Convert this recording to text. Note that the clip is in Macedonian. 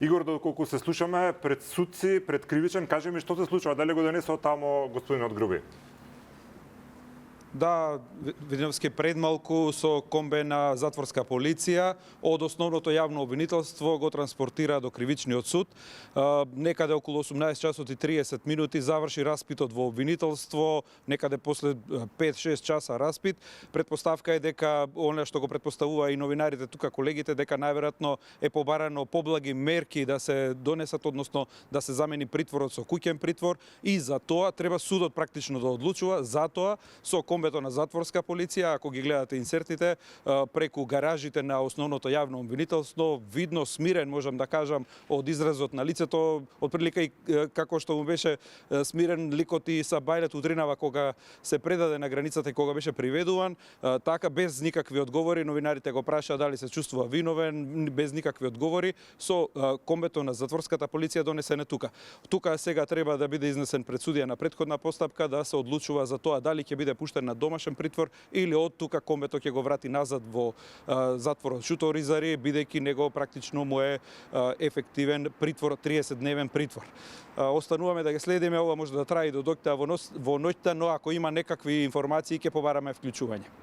Игор, доколку се слушаме пред судци, пред кривичен, кажи ми што се случува, дали го донесо тамо господинот Груби? Да, видовске предмалку со комбе на затворска полиција од основното јавно обвинителство го транспортира до кривичниот суд. Некаде околу 18 часот и 30 минути заврши распитот во обвинителство, некаде после 5-6 часа распит. Предпоставка е дека она што го предпоставува и новинарите тука колегите, дека најверојатно е побарано поблаги мерки да се донесат, односно да се замени притворот со куќен притвор, и за тоа треба судот практично да одлучува. Затоа со комбето на затворска полиција, ако ги гледате инсертите, преку гаражите на основното јавно обвинителство, видно смирен, можам да кажам, од изразот на лицето, отприлика и како што му беше смирен ликот и са Бајлет утринава кога се предаде на границата и кога беше приведуван, така без никакви одговори. Новинарите го прашаа дали се чувствува виновен, без никакви одговори, со комбето на затворската полиција донесене тука. Тука сега треба да биде изнесен пред судија на претходна постапка, да се одлучува за тоа дали ќе биде пуштен на домашен притвор или од тука комбето ќе го врати назад во затворот Шуто Оризари, бидејќи него практично му е ефективен притвор, 30-дневен притвор. Остануваме да ги следиме, ова може да трае и до доктора во ноќта, но ако има некакви информации ќе побараме вклучување.